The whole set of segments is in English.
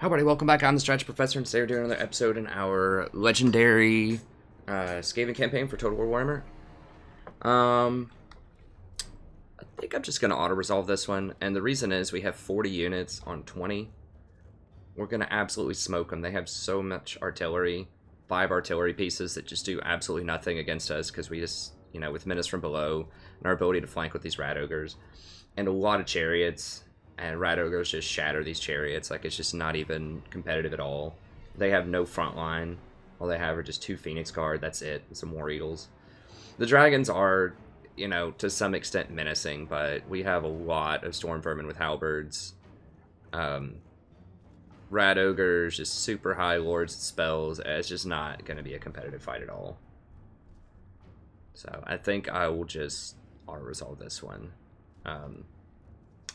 Hi, everybody. Welcome back. I'm the Strategy Professor, and today we're doing another episode in our legendary Skaven campaign for Total War Warhammer. I think I'm just going to auto-resolve this one, and the reason is we have 40 units on 20. We're going to absolutely smoke them. They have so much artillery, 5 artillery pieces that just do absolutely nothing against us, because we just, you know, with menace from below, and our ability to flank with these rat ogres, and a lot of chariots. And rat ogres just shatter these chariots. Like, it's just not even competitive at all. They have no front line. All they have are just 2 Phoenix Guard. That's it. And some War Eagles. The dragons are, you know, to some extent menacing, but we have a lot of Storm Vermin with halberds. Rat ogres, just super high lords and spells. It's just not going to be a competitive fight at all. So I think I will just auto-resolve this one.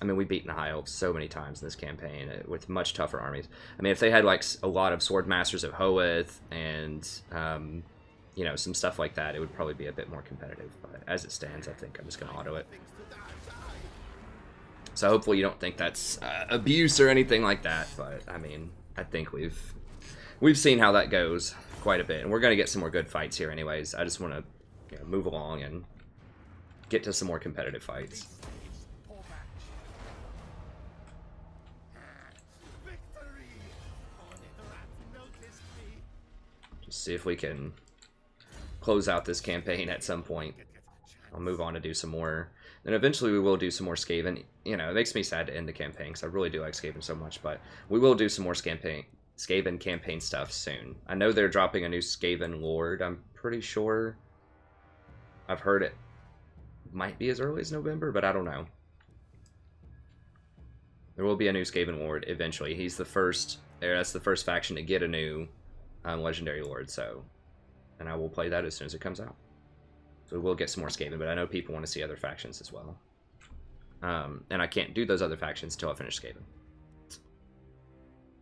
I mean, we've beaten the High Elves so many times in this campaign with much tougher armies. I mean, if they had, like, a lot of Sword Masters of Hoeth and, you know, some stuff like that, it would probably be a bit more competitive. But as it stands, I think I'm just going to auto it. So hopefully you don't think that's abuse or anything like that. But, I mean, I think we've seen how that goes quite a bit. And we're going to get some more good fights here anyways. I just want to, you know, move along and get to some more competitive fights. See if we can close out this campaign at some point. I'll move on to do some more. Then eventually we will do some more Skaven. You know, it makes me sad to end the campaign because I really do like Skaven so much, but we will do some more Skaven campaign stuff soon. I know they're dropping a new Skaven Lord. I'm pretty sure I've heard it might be as early as November, but I don't know. There will be a new Skaven Lord eventually. He's the first, that's the first faction to get a new Legendary Lord, so, and I will play that as soon as it comes out. So we'll get some more Skaven, but I know people want to see other factions as well. And I can't do those other factions until I finish Skaven.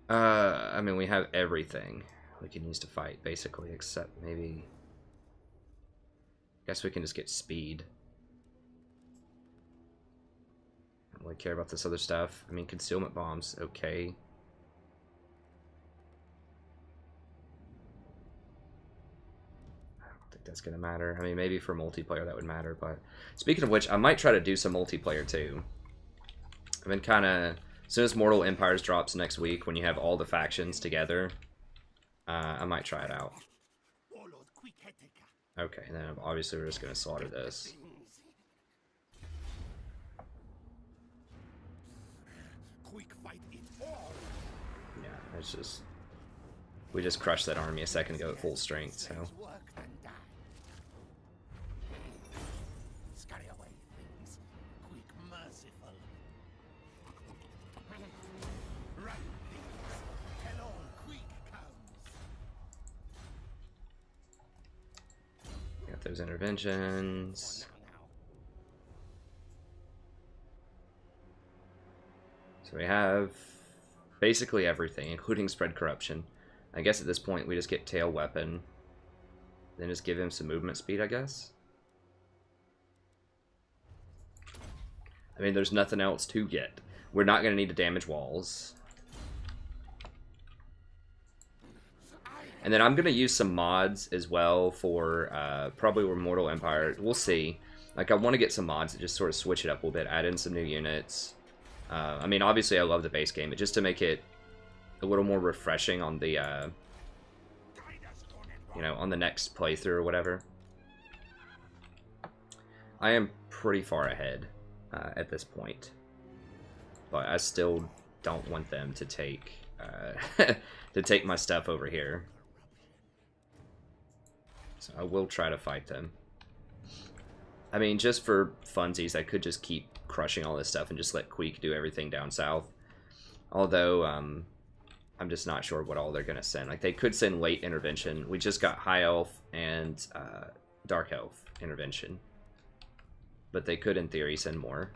I mean, we have everything we can use to fight, basically, except maybe, I guess we can just get speed. I don't really care about this other stuff. I mean, concealment bombs, okay. That's gonna matter. I mean, maybe for multiplayer that would matter, but speaking of which, I might try to do some multiplayer too. I've been kind of, as soon as Mortal Empires drops next week, when you have all the factions together, I might try it out. Okay, and then obviously we're just gonna slaughter this. Yeah, it's just, we just crushed that army a second ago at full strength, so. Those interventions. So we have basically everything, including spread corruption. I guess at this point we just get tail weapon, then just give him some movement speed, I guess. I mean, there's nothing else to get. We're not going to need to damage walls. And then I'm going to use some mods as well for probably Mortal Empire. We'll see. Like, I want to get some mods that just sort of switch it up a little bit, add in some new units. I mean, obviously I love the base game, but just to make it a little more refreshing on the, you know, on the next playthrough or whatever. I am pretty far ahead at this point. But I still don't want them to take, to take my stuff over here. So I will try to fight them. I mean, just for funsies, I could just keep crushing all this stuff and just let Queek do everything down south. Although, I'm just not sure what all they're going to send. Like, they could send late intervention. We just got High Elf and Dark Elf intervention. But they could, in theory, send more.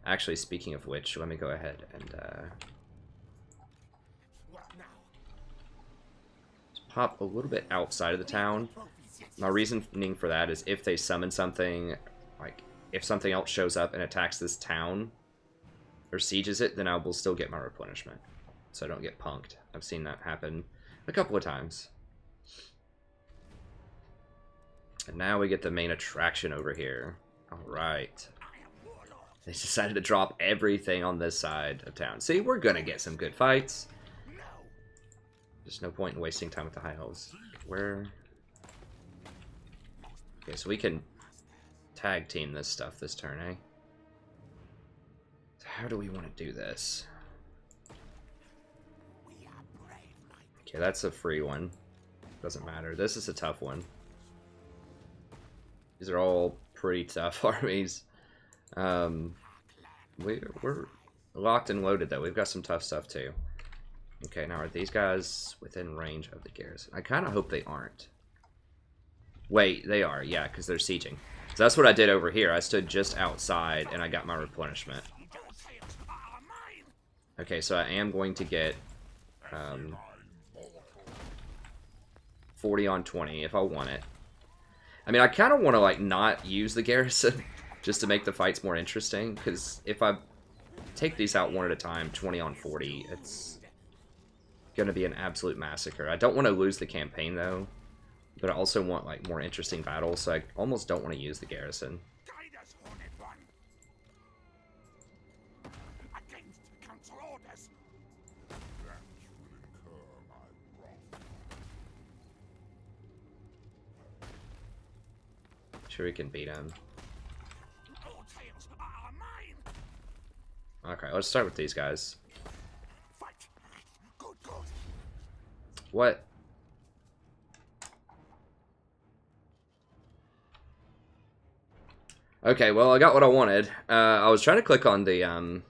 Actually, speaking of which, let me go ahead and pop a little bit outside of the town. My reasoning for that is if they summon something, like if something else shows up and attacks this town or sieges it, then I will still get my replenishment. so I don't get punked. I've seen that happen a couple of times. And now we get the main attraction over here. Alright. They decided to drop everything on this side of town. See, we're gonna get some good fights. There's no point in wasting time with the high elves. Where... Okay, so we can tag team this stuff this turn, eh? So how do we want to do this? Okay, that's a free one. Doesn't matter. This is a tough one. These are all pretty tough armies. We're locked and loaded, though. We've got some tough stuff, too. Okay, now are these guys within range of the garrison? I kind of hope they aren't. Wait, they are. Yeah, because they're sieging. So that's what I did over here. I stood just outside, and I got my replenishment. Okay, so I am going to get 40 on 20 if I want it. I mean, I kind of want to, like, not use the garrison just to make the fights more interesting, because if I take these out one at a time, 20 on 40, it's going to be an absolute massacre. I don't want to lose the campaign, though, but I also want, like, more interesting battles, so I almost don't want to use the garrison. Sure we can beat him. Okay, let's start with these guys. What? Okay, well, I got what I wanted. I was trying to click on the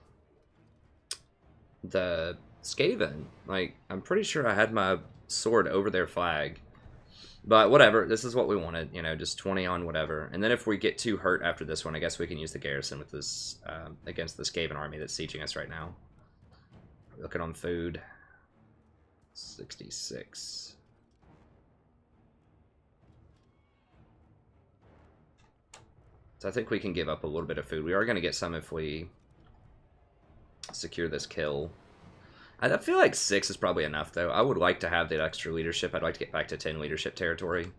Skaven. Like, I'm pretty sure I had my sword over their flag. But whatever, this is what we wanted, you know, just 20 on whatever. And then if we get too hurt after this one, I guess we can use the garrison with this, against the Skaven army that's sieging us right now. Looking on food. 66. So I think we can give up a little bit of food. We are going to get some if we secure this kill. I feel like 6 is probably enough, though. I would like to have that extra leadership. I'd like to get back to 10 leadership territory.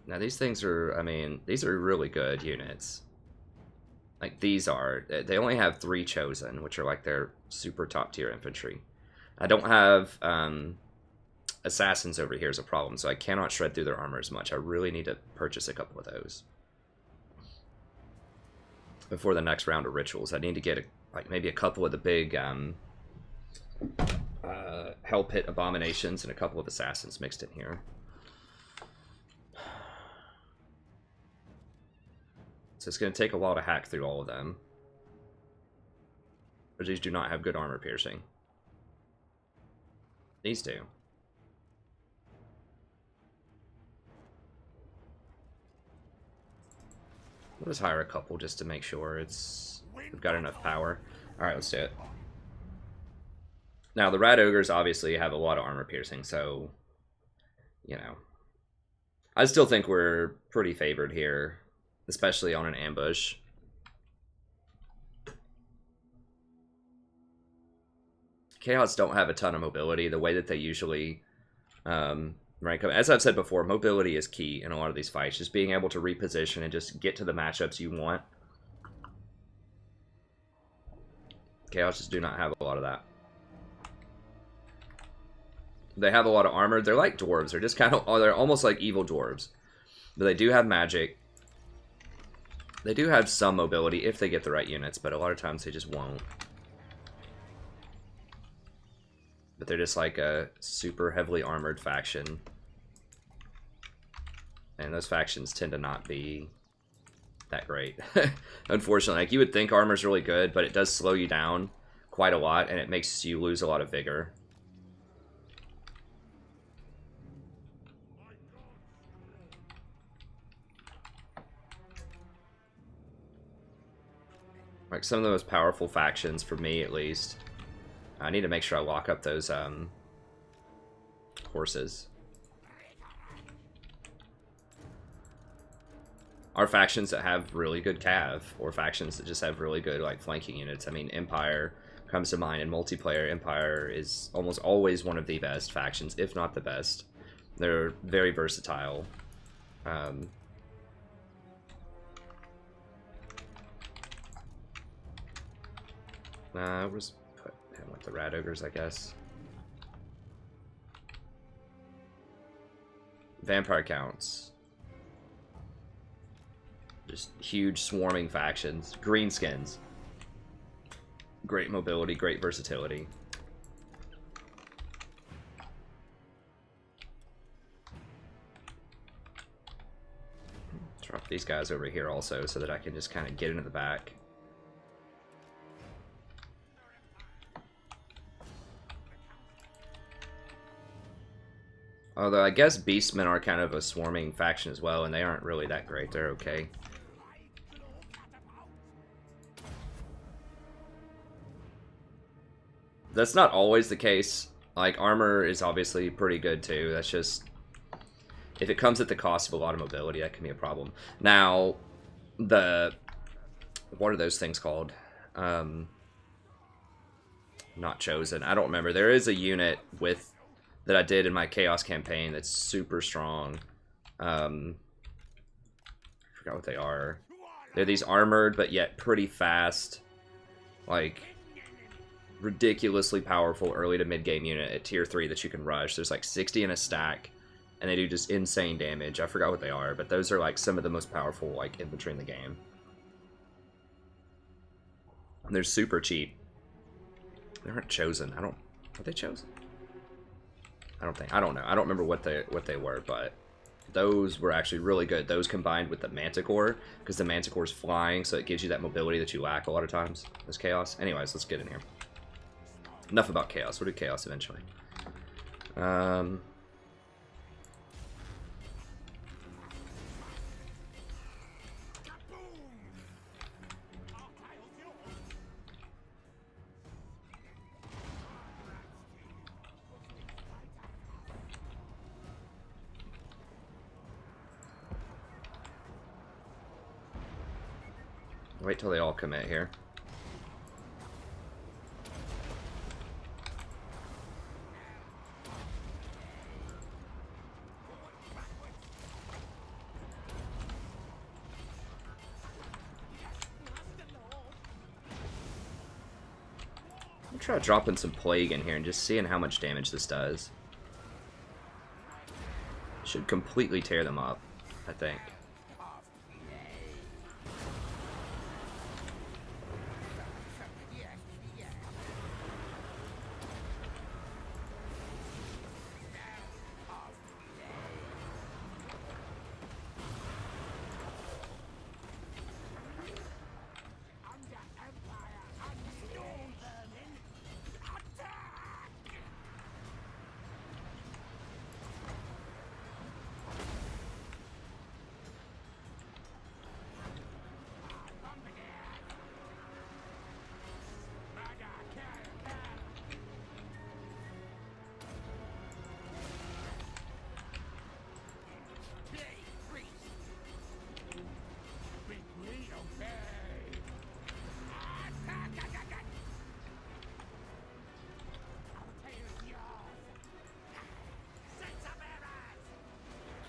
Now, these things are, I mean, these are really good units. Like, these are. They only have 3 chosen, which are, like, their super top-tier infantry. I don't have assassins over here as a problem, so I cannot shred through their armor as much. I really need to purchase a couple of those before the next round of rituals. I need to get like maybe a couple of the big hell pit abominations and a couple of assassins mixed in here. So it's going to take a while to hack through all of them. But these do not have good armor piercing. These do. We'll just hire a couple just to make sure we've got enough power. Alright, let's do it. Now, the Rat Ogres obviously have a lot of armor piercing, so, you know. I still think we're pretty favored here, especially on an ambush. Chaos don't have a ton of mobility the way that they usually rank up. As I've said before, mobility is key in a lot of these fights. Just being able to reposition and just get to the matchups you want. Chaos just do not have a lot of that. They have a lot of armor. They're like dwarves. They're just kind of, they're almost like evil dwarves. But they do have magic. They do have some mobility if they get the right units, but a lot of times they just won't. But they're just like a super heavily armored faction. And those factions tend to not be that great. Unfortunately, like you would think armor's really good, but it does slow you down quite a lot, and it makes you lose a lot of vigor. Like some of the most powerful factions, for me at least. I need to make sure I lock up those horses. are factions that have really good cav, or factions that just have really good like flanking units. I mean, Empire comes to mind. In multiplayer, Empire is almost always one of the best factions, if not the best. They're very versatile. We'll just put him with the Rat Ogres, I guess. Vampire counts. Just huge swarming factions. Greenskins. Great mobility, great versatility. Drop these guys over here also so that I can just kind of get into the back. Although I guess Beastmen are kind of a swarming faction as well, and they aren't really that great. They're okay. That's not always the case. Like, armor is obviously pretty good too. That's just... if it comes at the cost of a lot of mobility, that can be a problem. Now, the... what are those things called? Not Chosen. I don't remember. There is a unit with... that I did in my Chaos campaign that's super strong. I forgot what they are. They're these armored, but yet pretty fast, like, ridiculously powerful early to mid-game unit at tier 3 that you can rush. There's like 60 in a stack, and they do just insane damage. I forgot what they are, but those are like some of the most powerful like infantry in the game. And they're super cheap. They aren't Chosen. Are they Chosen? I don't know. I don't remember what they were, but those were actually really good. Those combined with the Manticore, because the Manticore's flying, so it gives you that mobility that you lack a lot of times as Chaos. Anyways, let's get in here. Enough about Chaos. We'll do Chaos eventually. Wait till they all commit here. I'm try dropping some Plague in here and just seeing how much damage this does. Should completely tear them up, I think.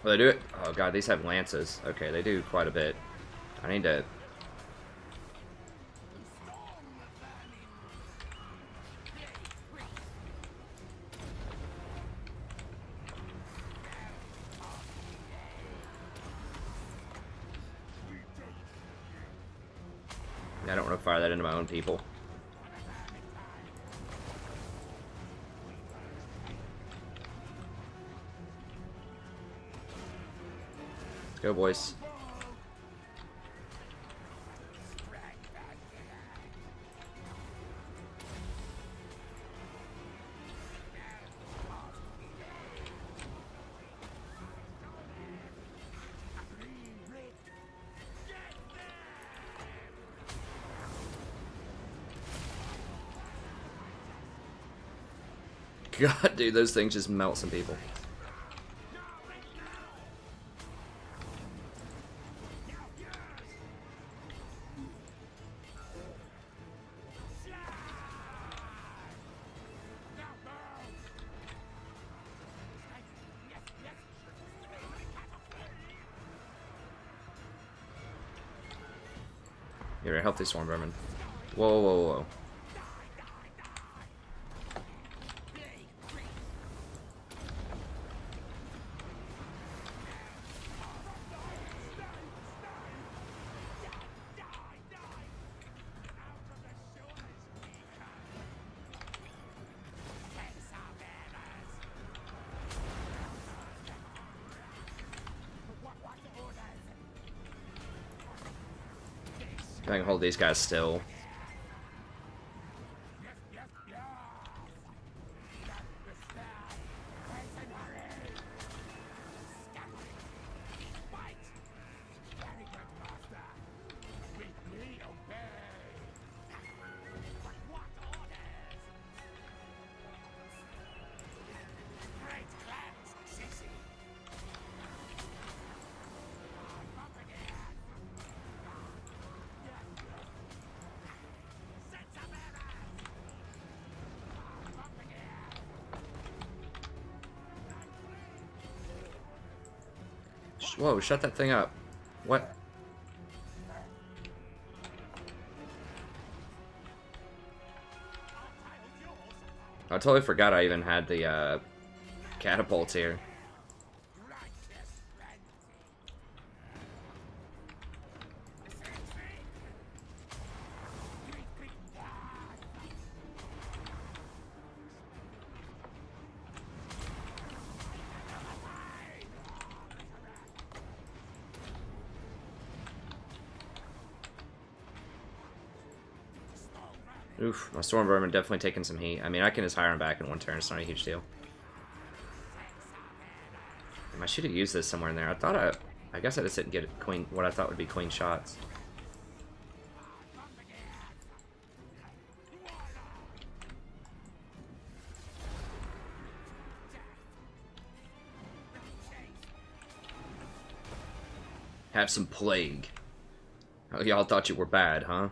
Well, they do it. Oh god, these have lances. Okay, they do quite a bit. I need to... I don't want to fire that into my own people. Go, boys. God, dude, those things just melt some people. Here, help these Storm Vermin. Whoa, whoa, whoa. I can hold these guys still. Whoa, shut that thing up. What? I totally forgot I even had the catapults here. Oof, my Storm Vermin definitely taking some heat. I mean, I can just hire him back in one turn. It's not a huge deal. I should have used this somewhere in there. I guess I just didn't get queen, what I thought would be queen shots. Have some plague. Oh, y'all thought you were bad, huh?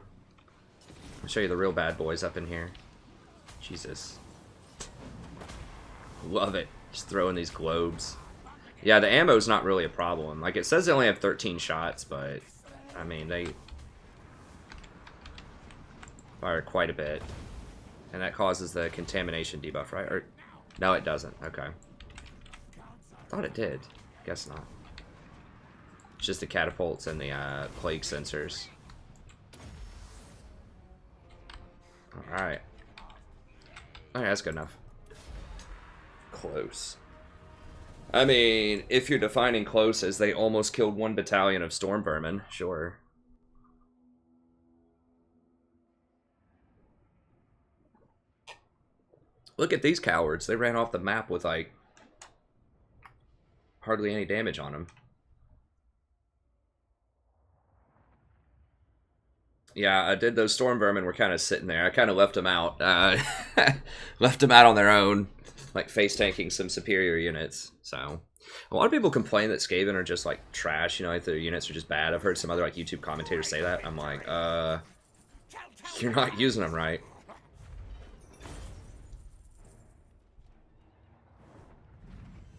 I'll show you the real bad boys up in here. Jesus. Love it. Just throwing these globes. Yeah, the ammo's not really a problem. Like, it says they only have 13 shots, but, I mean, they fire quite a bit. And that causes the contamination debuff, right? Or, no, it doesn't. Okay. Thought it did. Guess not. It's just the catapults and the plague sensors. Alright. Okay, that's good enough. Close. I mean, if you're defining close as they almost killed one battalion of Storm Vermin, sure. Look at these cowards. They ran off the map with, like, hardly any damage on them. Yeah, I did. Those Storm Vermin were kind of sitting there. I kind of left them out. Left them out on their own, like face tanking some superior units. So, a lot of people complain that Skaven are just like trash. You know, like their units are just bad. I've heard some other like YouTube commentators say that. I'm like, you're not using them right.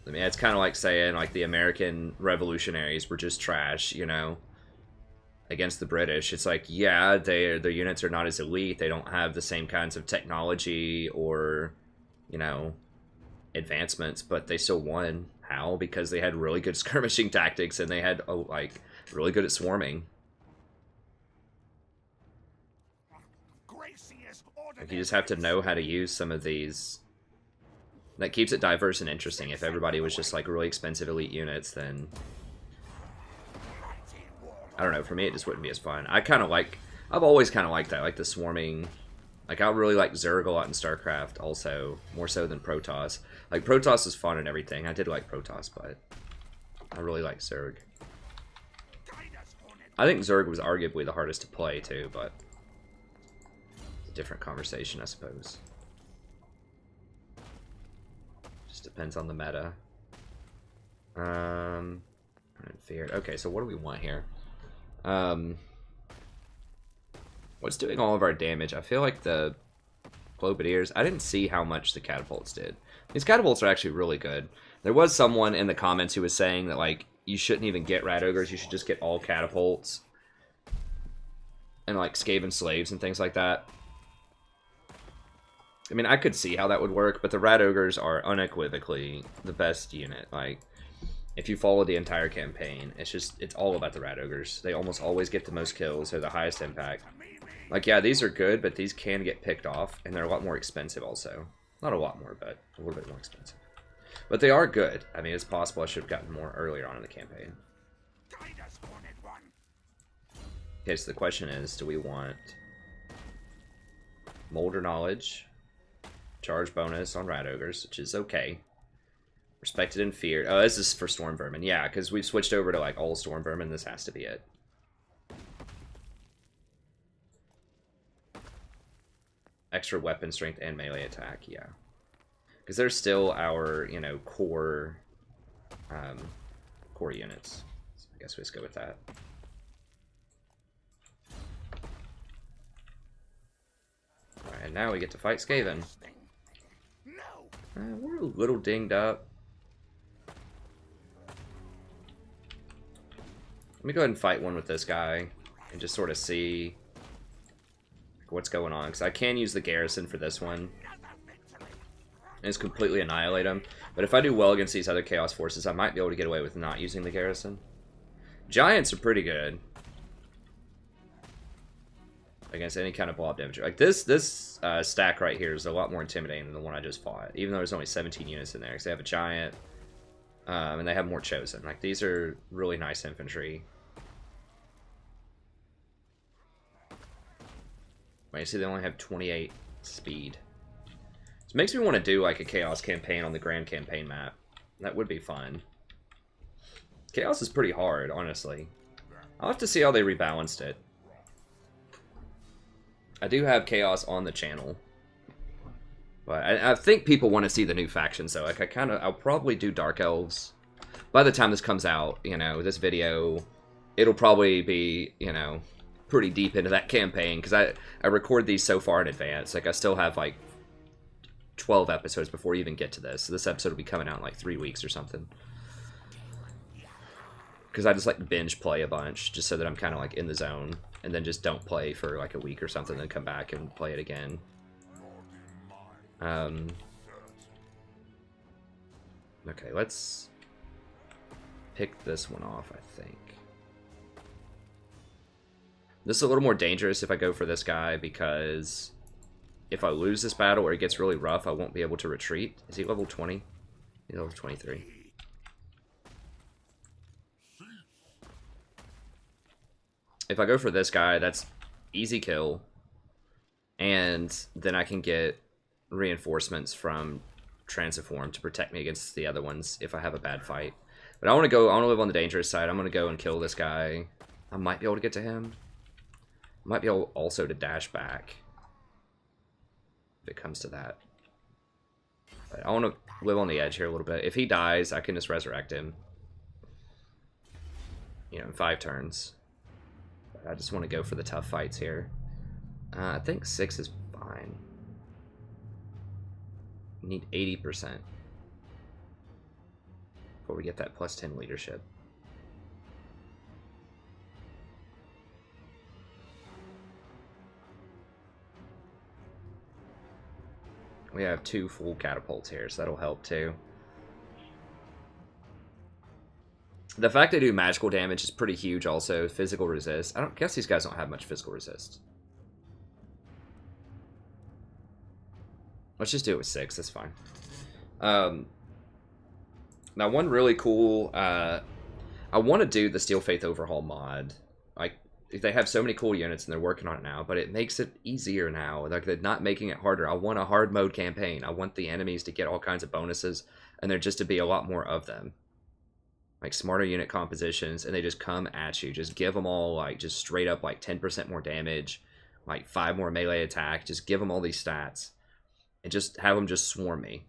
I mean, it's kind of like saying like the American revolutionaries were just trash. You know. Against the British, it's like, yeah, their units are not as elite. They don't have the same kinds of technology or, you know, advancements, but they still won. How? Because they had really good skirmishing tactics and they had like really good at swarming. Like, you just have to know how to use some of these. That keeps it diverse and interesting. If everybody was just like really expensive elite units, then I don't know, for me it just wouldn't be as fun. I've always kind of liked that, like the swarming. Like, I really like Zerg a lot in StarCraft also, more so than Protoss. Like, Protoss is fun and everything. I did like Protoss, but I really like Zerg. I think Zerg was arguably the hardest to play too, but it's a different conversation, I suppose. Just depends on the meta. Feared. Okay, so what do we want here? What's doing all of our damage? I feel like the Clobedeers, I didn't see how much the catapults did. These catapults are actually really good. There was someone in the comments who was saying that, like, you shouldn't even get Rat Ogres, you should just get all catapults. and like Skaven slaves and things like that. I mean, I could see how that would work, but the Rat Ogres are unequivocally the best unit. Like, if you follow the entire campaign, it's all about the Rat Ogres. They almost always get the most kills, they're the highest impact. Like, yeah, these are good, but these can get picked off, and they're a lot more expensive also. Not a lot more, but a little bit more expensive. But they are good. I mean, it's possible I should have gotten more earlier on in the campaign. Okay, so the question is, do we want Molder Knowledge, charge bonus on Rat Ogres, which is okay. Respected and feared. Oh, this is for Storm Vermin. Yeah, because we've switched over to like all Storm Vermin. This has to be it. Extra weapon strength and melee attack. Yeah, because they're still our, you know, core units. So I guess we just go with that. All right, and now we get to fight Skaven. We're a little dinged up. Let me go ahead and fight one with this guy and just sort of see what's going on, because I can use the garrison for this one and just completely annihilate him. But if I do well against these other Chaos Forces, I might be able to get away with not using the garrison. Giants are pretty good against any kind of blob damage. Like this stack right here is a lot more intimidating than the one I just fought, even though there's only 17 units in there, because they have a giant and they have more chosen. Like, these are really nice infantry. Wait, see, they only have 28 speed. So it makes me want to do like a Chaos campaign on the Grand Campaign map. That would be fun. Chaos is pretty hard, honestly. I'll have to see how they rebalanced it. I do have Chaos on the channel, but I think people want to see the new factions, though. Like, I'll probably do Dark Elves. By the time this comes out, you know, this video, it'll probably be, you know, pretty deep into that campaign, because I record these so far in advance. Like, I still have, like, 12 episodes before you even get to this. So this episode will be coming out in, like, 3 weeks or something. Because I just, like, binge play a bunch, just so that I'm kind of, like, in the zone. And then just don't play for like a week or something, then come back and play it again. Okay, let's pick this one off, I think. This is a little more dangerous if I go for this guy, because if I lose this battle or it gets really rough, I won't be able to retreat. Is he level 20? He's level 23. If I go for this guy, that's easy kill, and then I can get reinforcements from Transform to protect me against the other ones if I have a bad fight. But I want to live on the dangerous side. I'm going to go and kill this guy. I might be able to get to him. I might be able also to dash back if it comes to that. But I want to live on the edge here a little bit. If he dies, I can just resurrect him, you know, in 5 turns. I just want to go for the tough fights here. I think 6 is fine. We need 80% before we get that plus 10 leadership. We have 2 full catapults here, so that'll help too. The fact they do magical damage is pretty huge also. Physical resist. I don't guess these guys don't have much physical resist. Let's just do it with 6. That's fine. Now, one really cool... I want to do the Steel Faith Overhaul mod. Like, they have so many cool units and they're working on it now, but it makes it easier now. Like, they're not making it harder. I want a hard mode campaign. I want the enemies to get all kinds of bonuses, and there just to be a lot more of them. Like, smarter unit compositions, and they just come at you. Just give them all, like, just straight up, like, 10% more damage, like, 5 more melee attack. Just give them all these stats, and just have them just swarm me.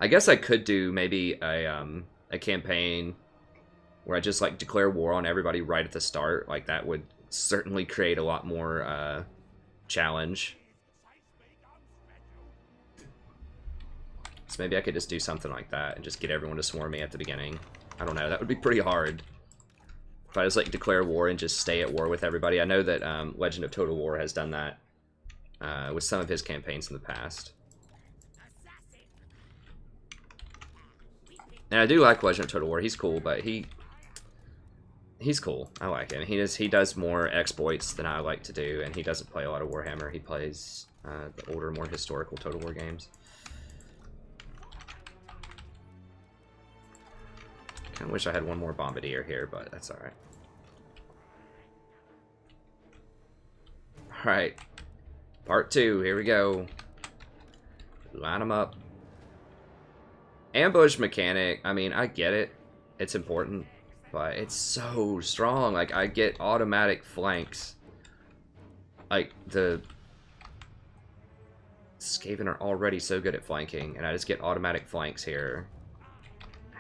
I guess I could do maybe a campaign where I just, like, declare war on everybody right at the start. Like, that would certainly create a lot more challenge. So maybe I could just do something like that and just get everyone to swarm me at the beginning. I don't know, that would be pretty hard. If I just like declare war and just stay at war with everybody. I know that Legend of Total War has done that with some of his campaigns in the past. And I do like Legend of Total War. He's cool, but he's cool. I like him. He does more exploits than I like to do, and he doesn't play a lot of Warhammer. He plays the older, more historical Total War games. Kind of wish I had one more Bombardier here, but that's alright. Alright. Part 2. Here we go. Line them up. Ambush mechanic. I mean, I get it. It's important. But it's so strong. Like, I get automatic flanks. Like, the Skaven are already so good at flanking, and I just get automatic flanks here.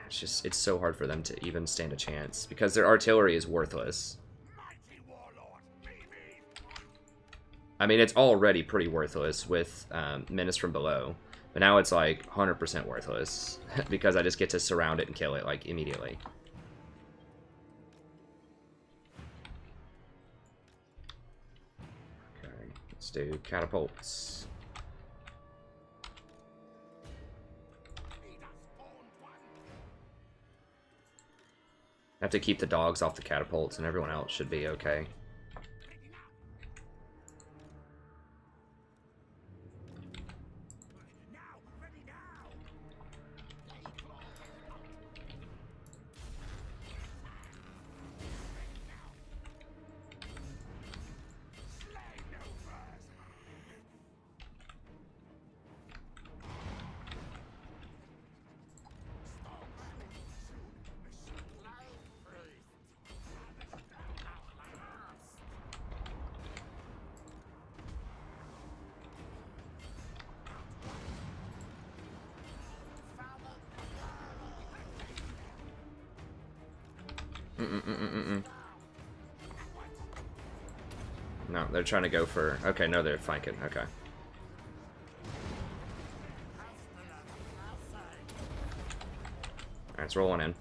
It's so hard for them to even stand a chance, because their artillery is worthless. I mean, it's already pretty worthless with Menace from Below, but now it's like 100% worthless, because I just get to surround it and kill it, like, immediately. Okay, let's do catapults. I have to keep the dogs off the catapults, and everyone else should be okay. No, they're trying to go for... Okay, no, they're flanking. Okay. Alright, let's roll one in.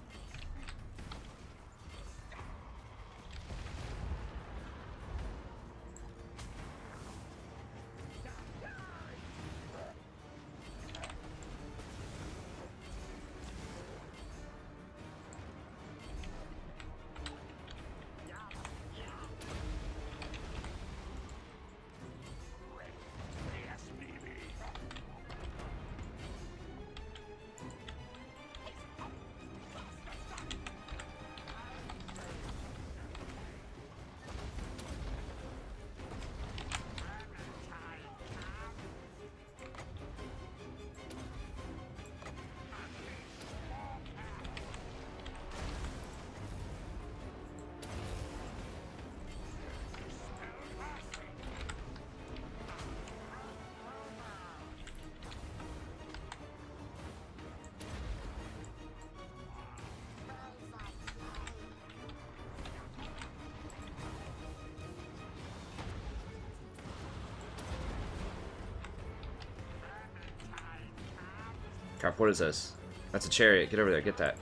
Crap, what is this? That's a chariot. Get over there. Get that.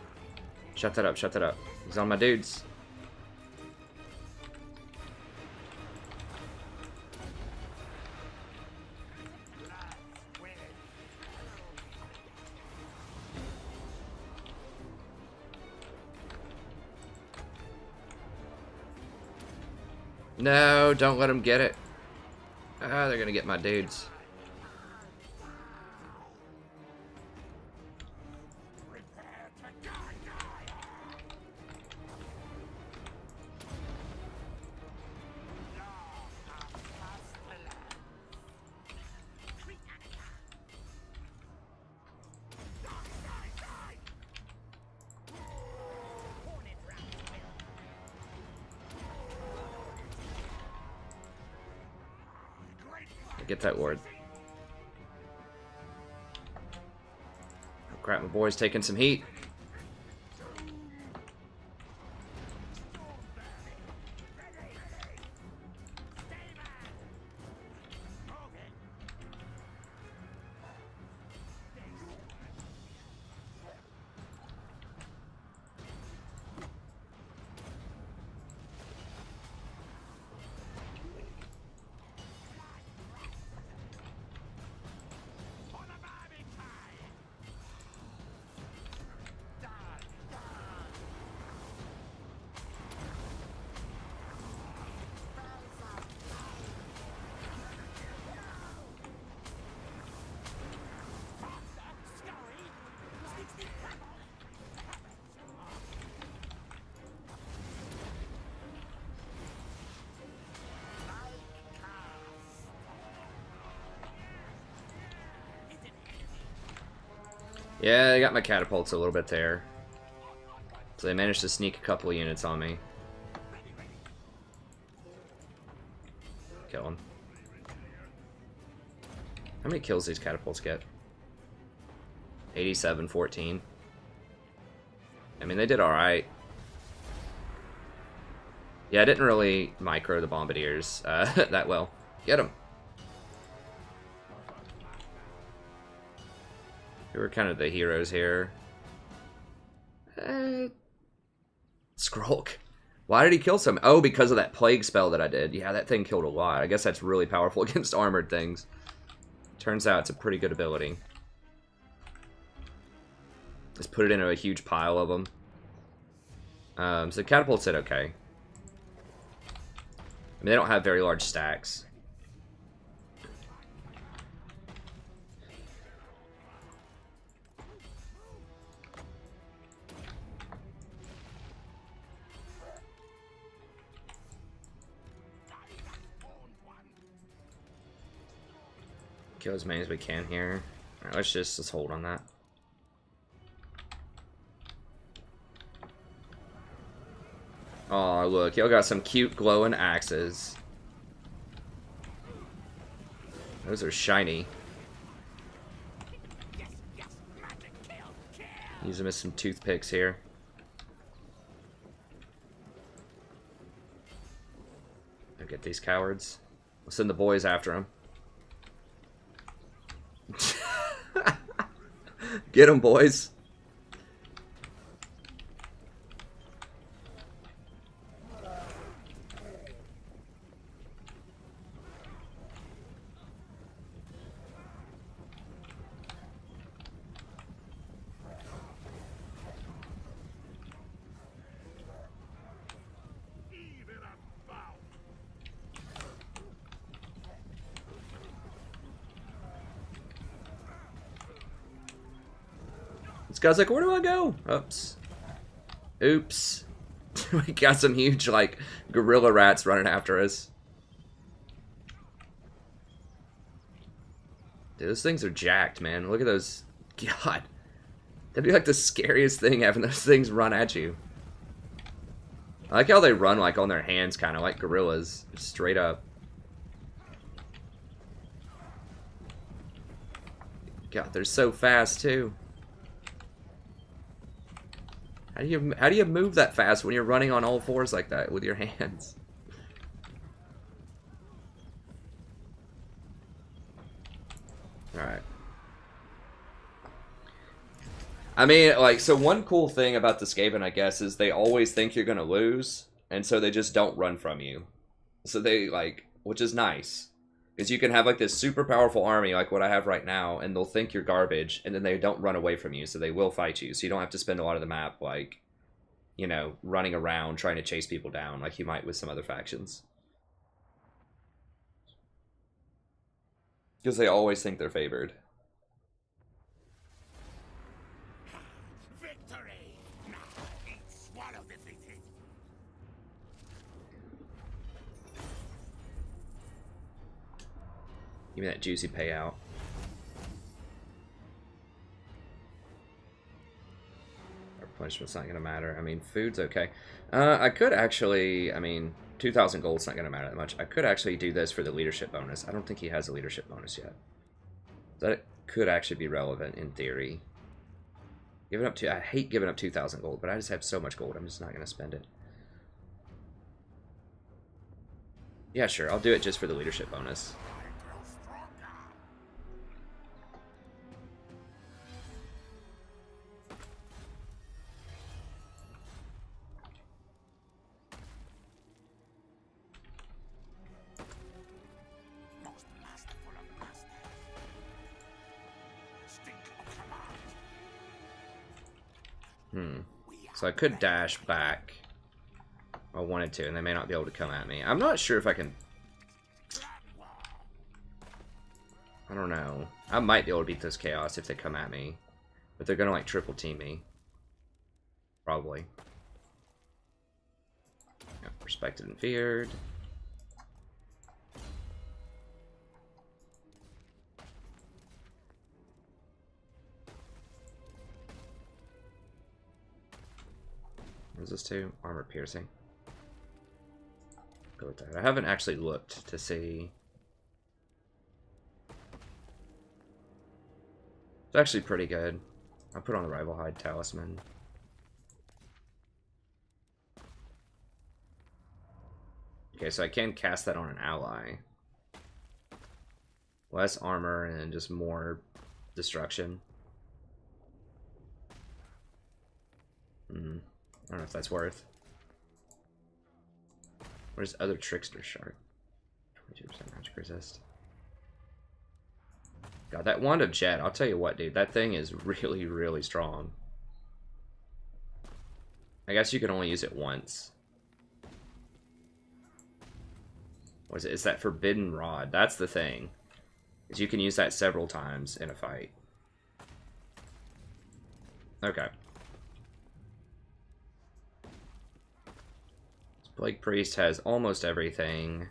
Shut that up. Shut that up. He's on my dudes. No, don't let them get it. Ah, they're gonna get my dudes. Get that ward. Oh crap, my boy's taking some heat. Yeah, I got my catapults a little bit there. So they managed to sneak a couple of units on me. Kill him. How many kills these catapults get? 87, 14. I mean, they did alright. Yeah, I didn't really micro the bombardiers that well. Get them. Who were kind of the heroes here? Skrulk. Why did he kill some? Oh, because of that plague spell that I did. Yeah, that thing killed a lot. I guess that's really powerful against armored things. Turns out it's a pretty good ability. Just put it into a huge pile of them. So catapults did okay. I mean, they don't have very large stacks. Kill as many as we can here. Alright, let's hold on that. Oh, look, y'all got some cute glowing axes. Those are shiny. Use them as some toothpicks here. I'll get these cowards. We'll send the boys after them. Get them, boys. This guy's like, where do I go? Oops. Oops. We got some huge, like, gorilla rats running after us. Dude, those things are jacked, man. Look at those. God. That'd be like the scariest thing, having those things run at you. I like how they run, like, on their hands, kind of like gorillas. Just straight up. God, they're so fast, too. How do you move that fast when you're running on all fours like that with your hands? Alright. I mean, like, so one cool thing about the Skaven, I guess, is they always think you're gonna lose, and so they just don't run from you. So they, like, which is nice. Because you can have, like, this super powerful army, like what I have right now, and they'll think you're garbage, and then they don't run away from you, so they will fight you. So you don't have to spend a lot of the map, like, you know, running around trying to chase people down, like you might with some other factions. Because they always think they're favored. Victory! Now eat swallow defeated. Give me that juicy payout. Our punishment's not going to matter. I mean, food's okay. I could actually, I mean, 2,000 gold's not going to matter that much. I could actually do this for the leadership bonus. I don't think he has a leadership bonus yet. That could actually be relevant in theory. Giving up I hate giving up 2,000 gold, but I just have so much gold. I'm just not going to spend it. Yeah, sure. I'll do it just for the leadership bonus. So I could dash back if I wanted to, and they may not be able to come at me. I'm not sure if I can... I don't know. I might be able to beat this chaos if they come at me. But they're going to, like, triple team me. Probably. Yep, respected and feared. What is this to? Armor piercing. Go with that. I haven't actually looked to see. It's actually pretty good. I'll put on the Rival Hide Talisman. Okay, so I can cast that on an ally. Less armor and just more destruction. I don't know if that's worth. What is other Trickster Shark? 22% magic resist. God, that Wand of Jet, I'll tell you what, dude. That thing is really, really strong. I guess you can only use it once. What is it? It's that Forbidden Rod. That's the thing. Is you can use that several times in a fight. Okay. Plague Priest has almost everything.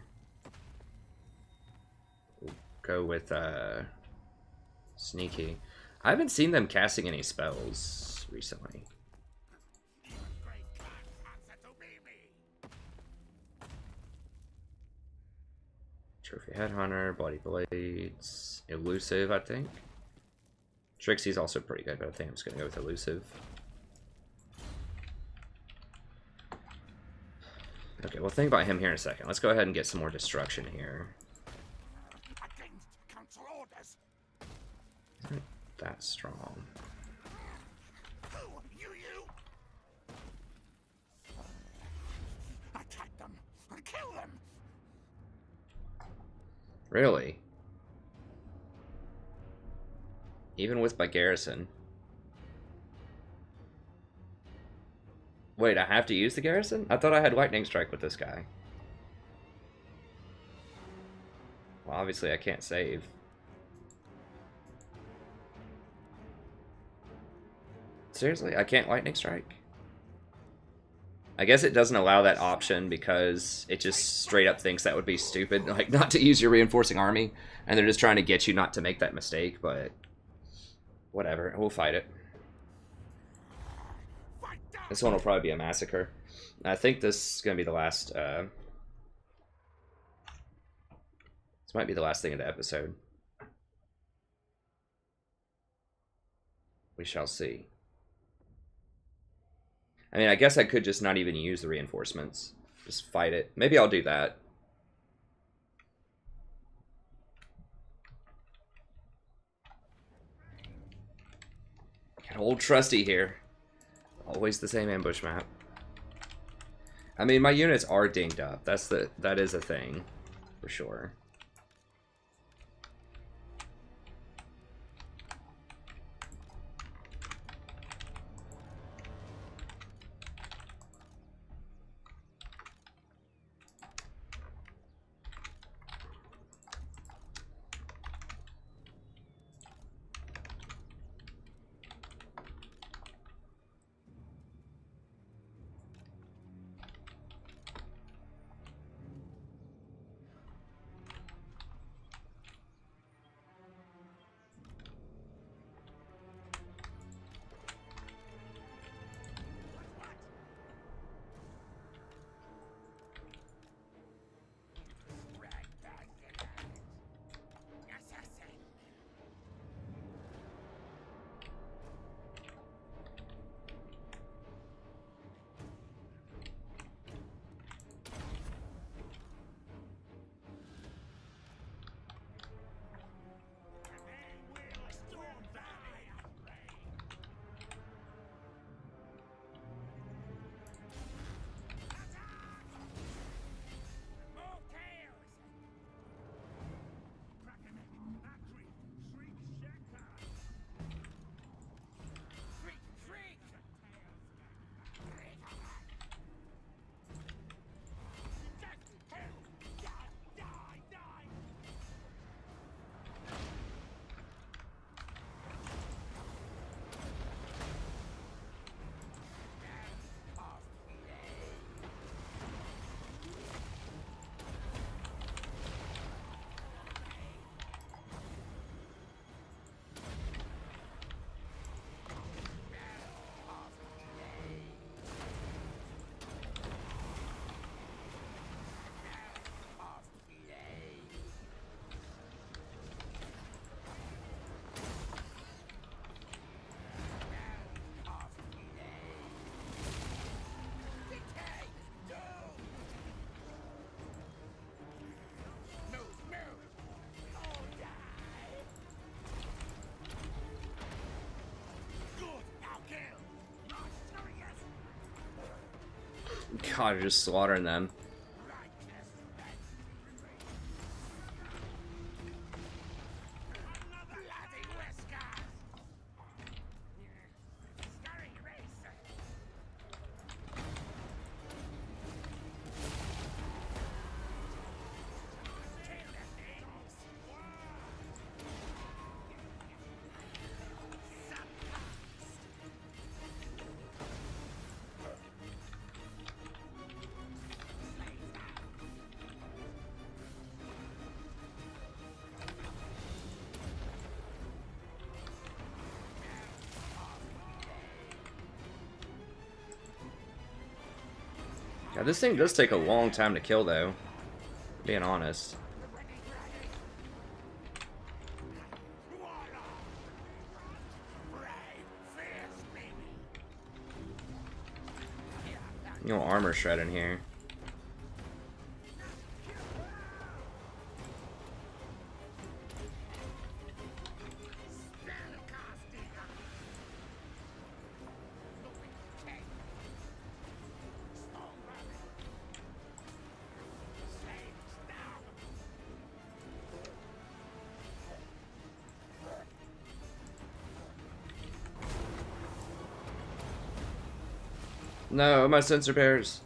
We'll go with Sneaky. I haven't seen them casting any spells recently. Trophy Headhunter, Bloody Blades, Elusive, I think. Trixie's also pretty good, but I think I'm just going to go with Elusive. Okay, we'll think about him here in a second. Let's go ahead and get some more destruction here. Against council orders. Isn't that strong? You. Attack them and kill them. Really? Even with my garrison? Wait, I have to use the garrison? I thought I had Lightning Strike with this guy. Well, obviously I can't save. Seriously? I can't Lightning Strike? I guess it doesn't allow that option because it just straight up thinks that would be stupid, like not to use your reinforcing army, and they're just trying to get you not to make that mistake, but whatever, we'll fight it. This one will probably be a massacre. I think this is going to be the last, this might be the last thing of the episode. We shall see. I mean, I guess I could just not even use the reinforcements. Just fight it. Maybe I'll do that. Got old Trusty here. Always the same ambush map. I mean, my units are dinged up. That is a thing, for sure. God, you're just slaughtering them. Yeah, this thing does take a long time to kill, though. Being honest. No armor shred in here. No, my sensor pairs.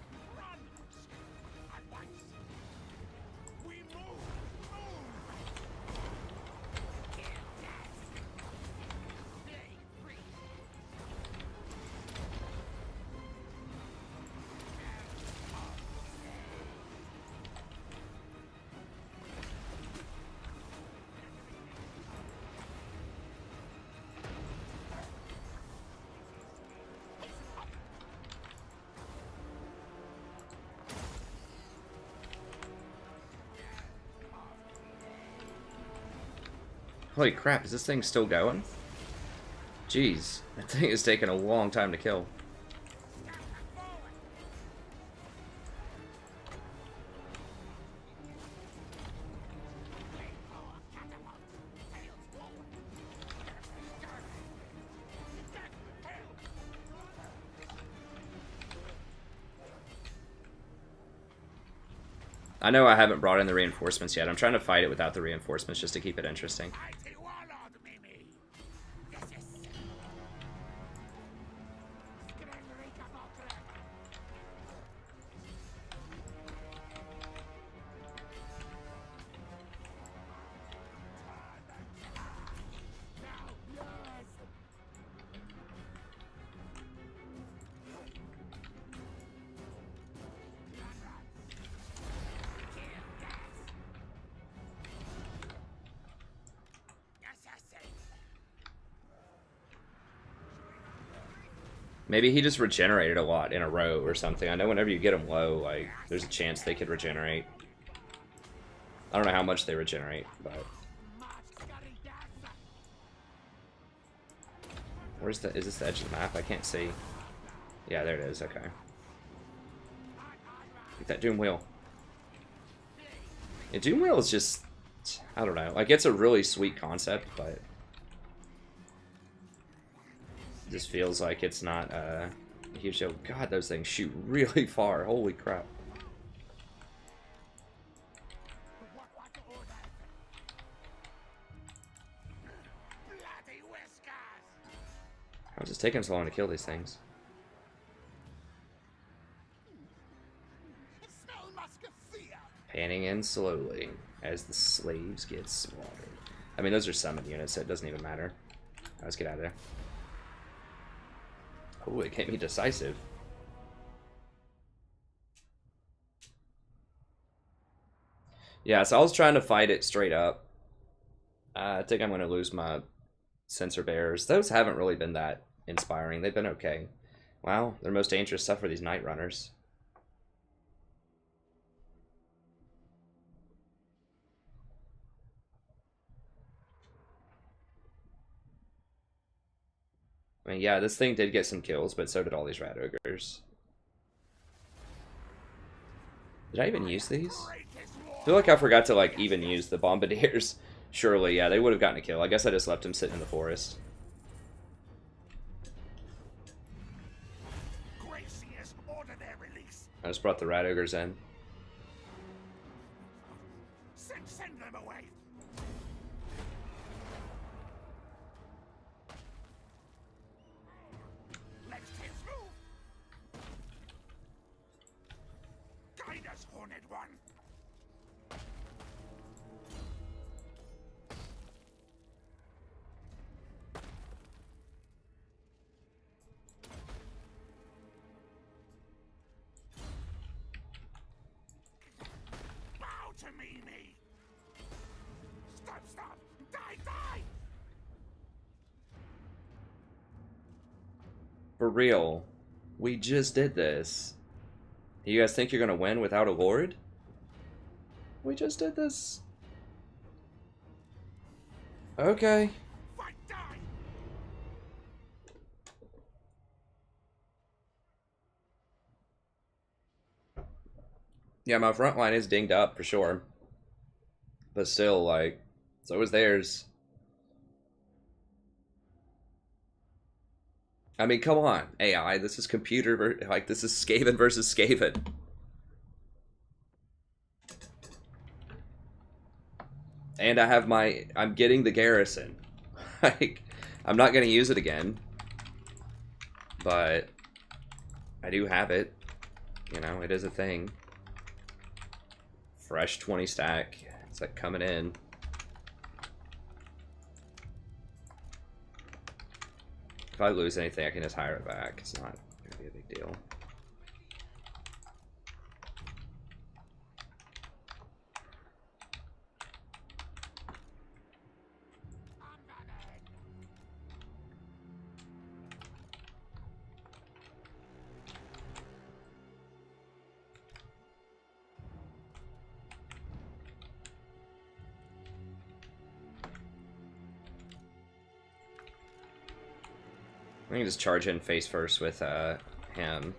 Holy crap, is this thing still going? Jeez, that thing is taking a long time to kill. I know I haven't brought in the reinforcements yet. I'm trying to fight it without the reinforcements just to keep it interesting. Maybe he just regenerated a lot in a row or something. I know whenever you get them low, like, there's a chance they could regenerate. I don't know how much they regenerate, but... Where's the... Is this the edge of the map? I can't see. Yeah, there it is. Okay. Get that Doom Wheel. Yeah, Doom Wheel is just... I don't know. Like, it's a really sweet concept, but... Just feels like it's not a huge deal. God, those things shoot really far. Holy crap. How's it taking so long to kill these things? Panning in slowly as the slaves get slaughtered. I mean, those are summon units, so it doesn't even matter. Let's get out of there. Oh, it can't be decisive. Yeah, so I was trying to fight it straight up. I think I'm going to lose my sensor bears. Those haven't really been that inspiring. They've been okay. Wow, their most dangerous stuff are these night runners. I mean, yeah, this thing did get some kills, but so did all these rat ogres. Did I even use these? I feel like I forgot to, like, even use the bombardiers. Surely, yeah, they would have gotten a kill. I guess I just left him sitting in the forest. I just brought the rat ogres in. Send them away. Let's tear through. Guide us, Horned One. Bow to me. Stop. Die. For real. We just did this. You guys think you're gonna win without a lord? We just did this. Okay. Fight, die. Yeah, my front line is dinged up for sure. But still, like, so is theirs. I mean, come on, AI. This is this is Skaven versus Skaven. And I'm getting the garrison. Like, I'm not gonna use it again. But I do have it. You know, it is a thing. Fresh 20 stack. It's like coming in. If I lose anything, I can just hire it back. It's not gonna be a big deal. I can just charge in face first with him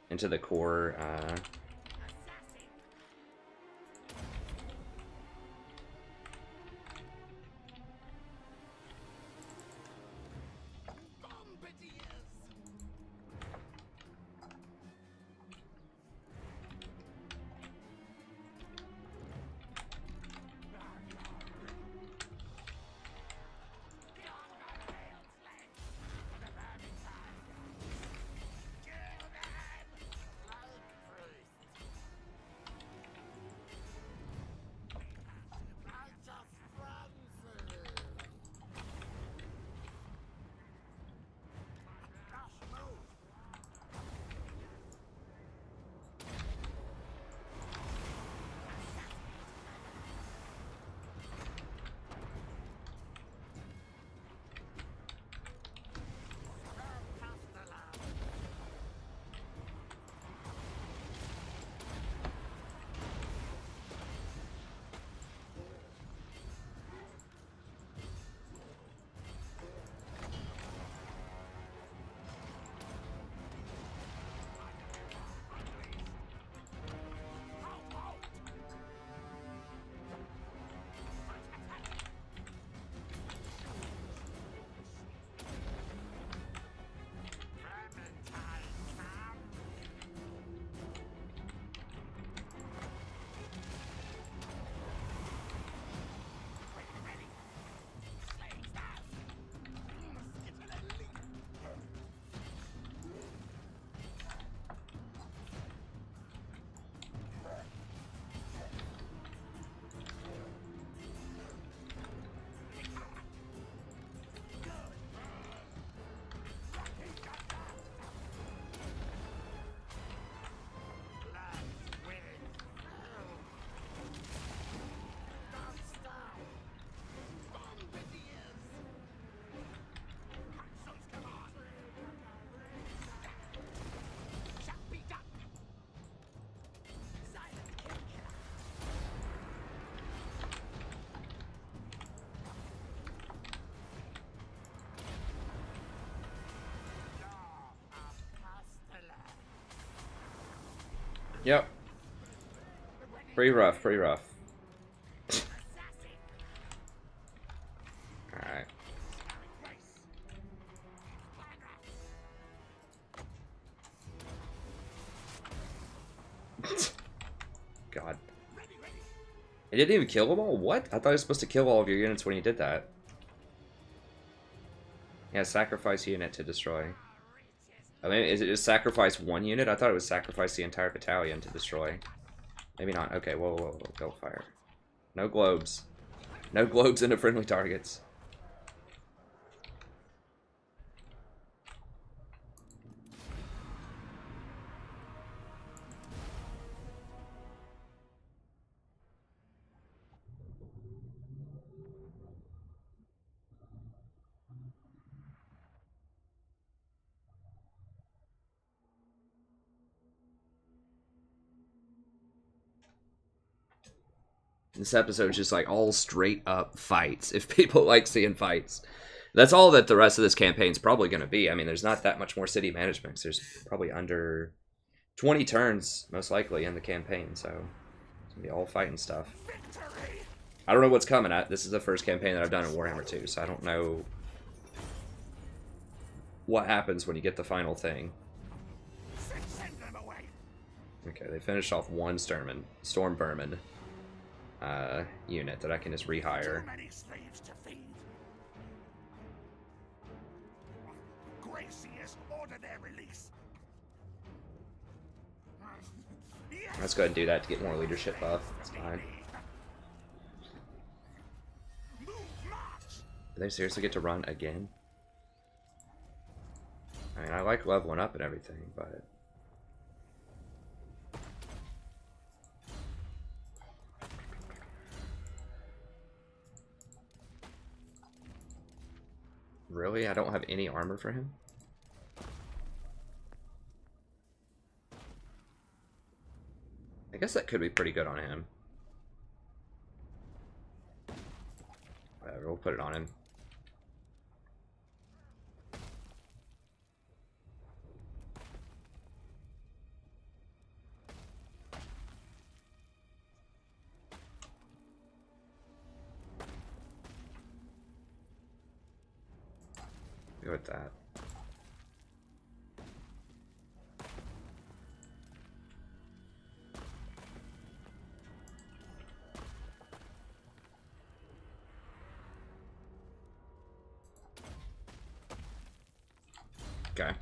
into the core. Yep. Pretty rough, pretty rough. Alright. didn't even kill them all? What? I thought I was supposed to kill all of your units when you did that. Yeah, sacrifice unit to destroy. I mean, is it just sacrifice one unit? I thought it was sacrifice the entire battalion to destroy. Maybe not. Okay, whoa, whoa, whoa. Go fire. No globes. No globes into friendly targets. This episode's just like all straight up fights. If people like seeing fights, that's all that the rest of this campaign's probably going to be. I mean, there's not that much more city management. There's probably under 20 turns, most likely, in the campaign. So it's going to be all fighting stuff. I don't know what's coming at. This is the first campaign that I've done in Warhammer 2, so I don't know what happens when you get the final thing. Okay, they finished off one Storm Vermin unit that I can just rehire. Let's go ahead and do that to get more leadership buff. That's fine. Do they seriously get to run again? I mean, I like leveling up and everything, but... Really? I don't have any armor for him? I guess that could be pretty good on him. Whatever, we'll put it on him. Go with that. Okay.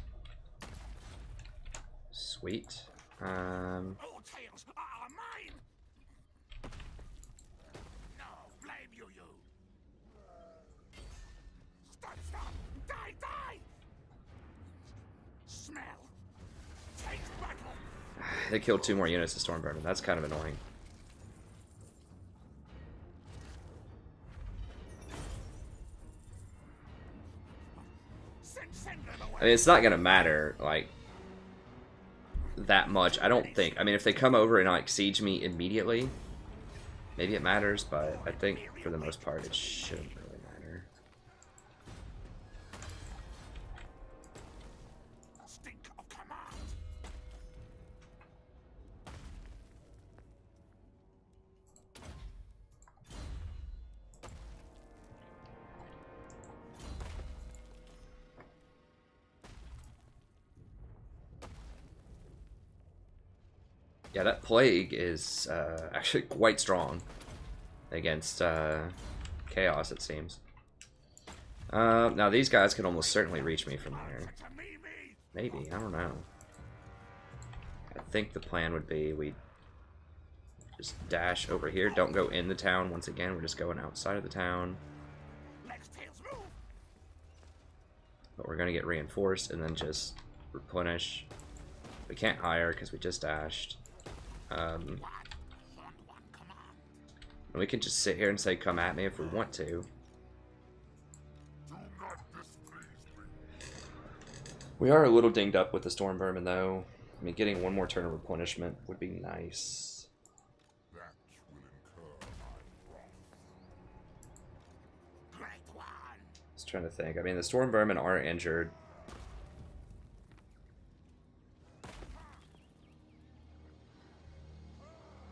Sweet. All tales are mine. No, blame you. Stop. Die. Smell. Take battle. They killed 2 more units of Stormburner. That's kind of annoying. I mean, it's not gonna matter, like, that much, I don't think. I mean, if they come over and, like, siege me immediately, maybe it matters, but I think, for the most part, it shouldn't really matter. Yeah, that plague is actually quite strong against chaos, it seems. Now these guys could almost certainly reach me from here. Maybe, I don't know. I think the plan would be we just dash over here. Don't go in the town once again. We're just going outside of the town. But we're going to get reinforced and then just replenish. We can't hire because we just dashed. And we can just sit here and say come at me if we want to. We are a little dinged up with the Storm Vermin though. I mean, getting one more turn of replenishment would be nice. Just trying to think. I mean, the Storm Vermin are injured.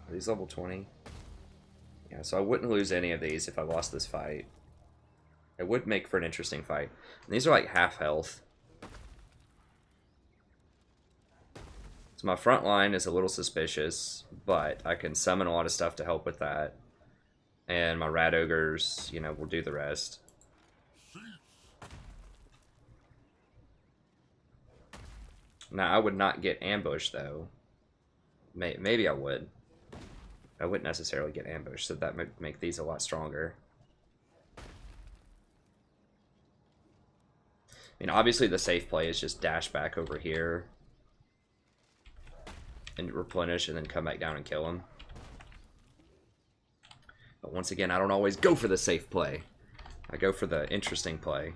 Are these level 20? Yeah, so I wouldn't lose any of these if I lost this fight. It would make for an interesting fight. And these are like half health. So my front line is a little suspicious, but I can summon a lot of stuff to help with that. And my rat ogres, you know, will do the rest. Now, I would not get ambushed, though. Maybe I would. I wouldn't necessarily get ambushed, so that would make these a lot stronger. I mean, obviously the safe play is just dash back over here and replenish and then come back down and kill him. But once again, I don't always go for the safe play. I go for the interesting play.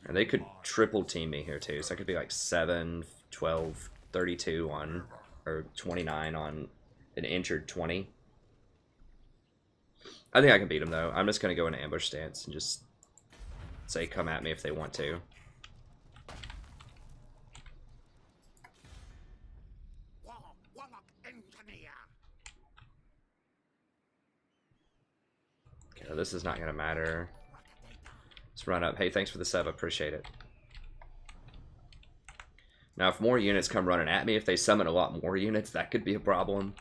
And they could triple team me here too, so I could be like 7, 12, 32 on, or 29 on an injured 20. I think I can beat them though. I'm just going to go into ambush stance and just say come at me if they want to. Okay, this is not going to matter. Let's run up. Hey, thanks for the sub. Appreciate it. Now, if more units come running at me, if they summon a lot more units, that could be a problem.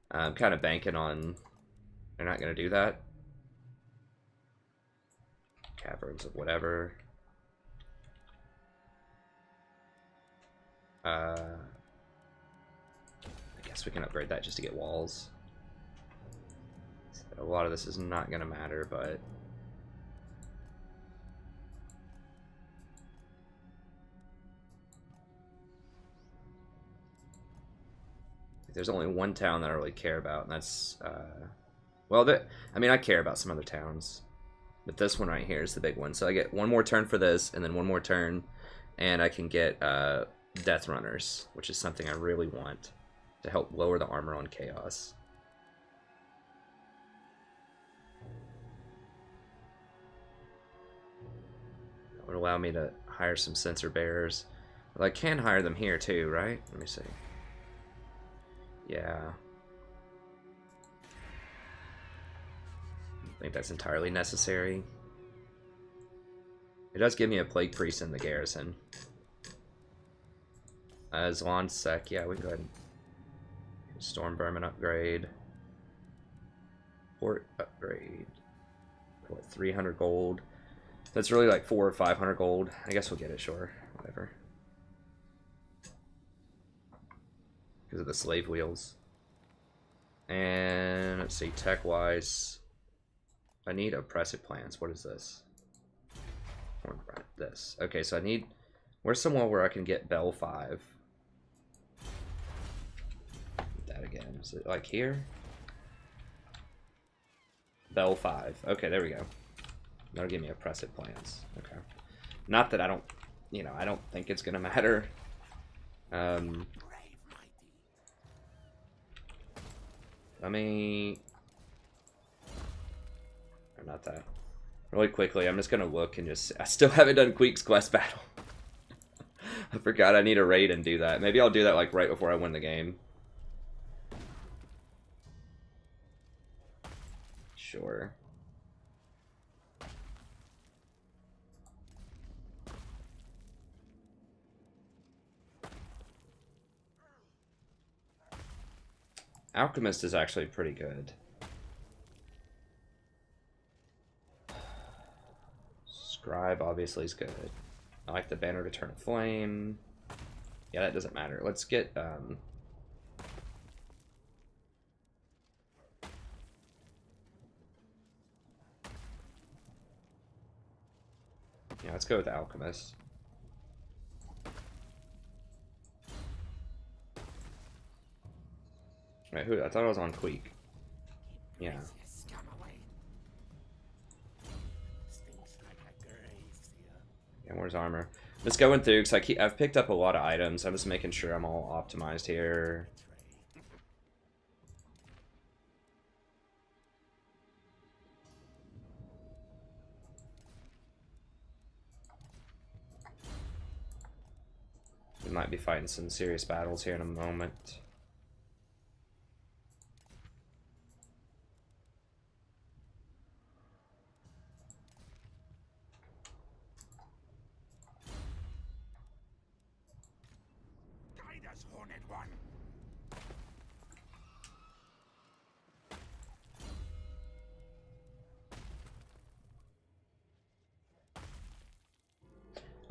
I'm kind of banking on they're not going to do that. Caverns of whatever. I guess we can upgrade that just to get walls. So a lot of this is not going to matter, but... There's only one town that I really care about, and that's... well, I mean, I care about some other towns. But this one right here is the big one. So I get one more turn for this, and then one more turn, and I can get Death Runners, which is something I really want to help lower the armor on Chaos. That would allow me to hire some Sensor Bearers. Well, I can hire them here too, right? Let me see. Yeah. I think that's entirely necessary. It does give me a Plague Priest in the garrison. As Sec, yeah, we can go ahead and Storm Vermin upgrade. Port upgrade. What, 300 gold? That's really like 400 or 500 gold. I guess we'll get it, sure. Whatever. Because of the slave wheels. And let's see, tech-wise, I need oppressive plans. What is this? Or this. Okay, so I need... Where's somewhere where I can get Bell 5? That again. Is it like here? Bell 5. Okay, there we go. That'll give me oppressive plans. Okay. Not that I don't... You know, I don't think it's going to matter. Let me... Or not that. Really quickly, I'm just going to look and just... I still haven't done Queek's quest battle. I forgot I need a raid and do that. Maybe I'll do that like right before I win the game. Sure. Alchemist is actually pretty good. Scribe obviously is good. I like the Banner to Turn a Flame. Yeah, that doesn't matter. Let's get yeah, let's go with Alchemist. Wait, who? I thought I was on Queek. Yeah. Yeah, where's armor? Just going through because I've picked up a lot of items. I'm just making sure I'm all optimized here. We might be fighting some serious battles here in a moment.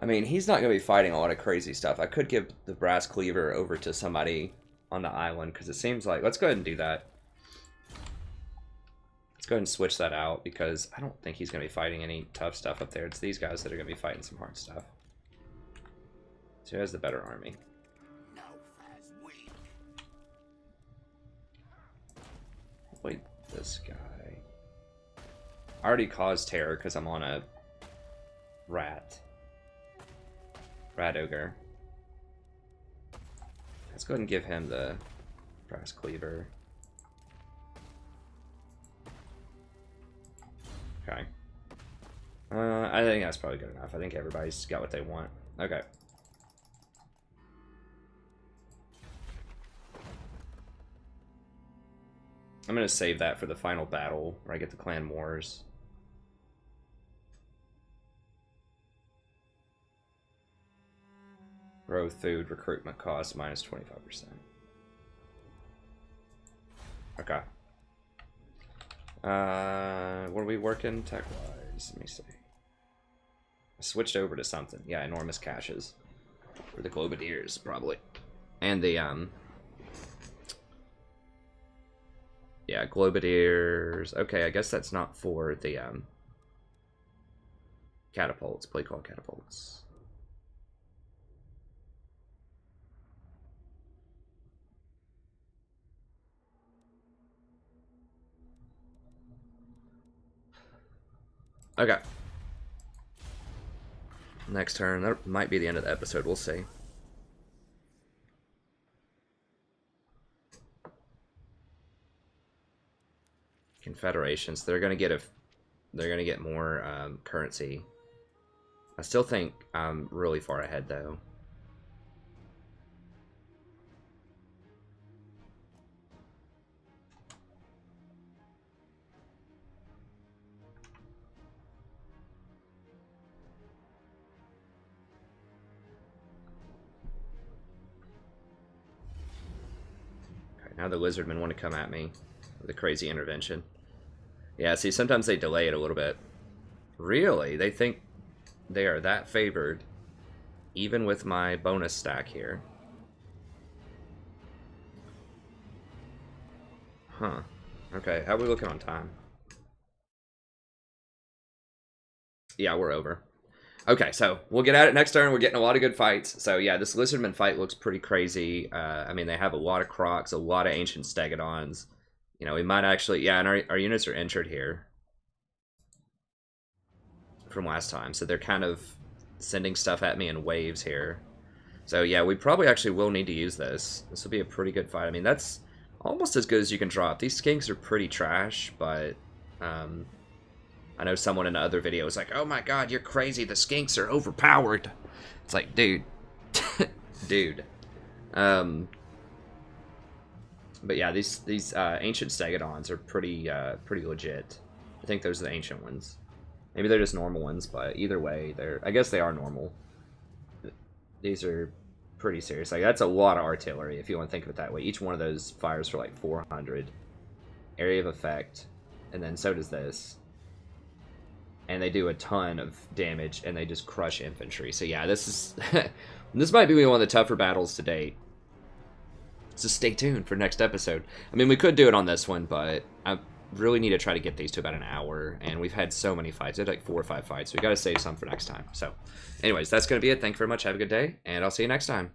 I mean, he's not going to be fighting a lot of crazy stuff. I could give the Brass Cleaver over to somebody on the island, because it seems like... Let's go ahead and do that. Let's go ahead and switch that out, because I don't think he's going to be fighting any tough stuff up there. It's these guys that are going to be fighting some hard stuff. So who has the better army? No fair's weak. Wait, this guy. I already caused terror because I'm on a rat. Rat ogre. Let's go ahead and give him the Brass Cleaver. Okay. I think that's probably good enough. I think everybody's got what they want. Okay. I'm going to save that for the final battle where I get the clan wars. Growth, food, recruitment cost, minus 25%. Okay. What are we working tech-wise? Let me see. I switched over to something. Yeah, enormous caches. For the Globadiers, probably. And the, yeah, Globadiers. Okay, I guess that's not for the, catapults. Play called catapults. Okay. Next turn. That might be the end of the episode. We'll see. Confederations. They're gonna get more currency. I still think I'm really far ahead though. Now the lizardmen want to come at me with a crazy intervention. Yeah, see, sometimes they delay it a little bit. Really? They think they are that favored, even with my bonus stack here. Huh. Okay, how are we looking on time? Yeah, we're over. Okay, so we'll get at it next turn. We're getting a lot of good fights. So yeah, this Lizardman fight looks pretty crazy. I mean, they have a lot of Crocs, a lot of Ancient Stegodons. You know, we might actually... Yeah, and our units are injured here from last time. So they're kind of sending stuff at me in waves here. So yeah, we probably actually will need to use this. This will be a pretty good fight. I mean, that's almost as good as you can drop. These skinks are pretty trash, but... I know someone in another video was like, "Oh my god, you're crazy, the skinks are overpowered." It's like, dude. Dude. But yeah, these ancient stegodons are pretty legit. I think those are the ancient ones. Maybe they're just normal ones, but either way, I guess they are normal. These are pretty serious. Like, that's a lot of artillery, if you want to think of it that way. Each one of those fires for like 400. Area of effect. And then so does this. And they do a ton of damage, and they just crush infantry. So yeah, this is this might be one of the tougher battles to date. So stay tuned for next episode. I mean, we could do it on this one, but I really need to try to get these to about an hour, and we've had so many fights. We had like 4 or 5 fights, so we got to save some for next time. So anyways, that's going to be it. Thank you very much. Have a good day, and I'll see you next time.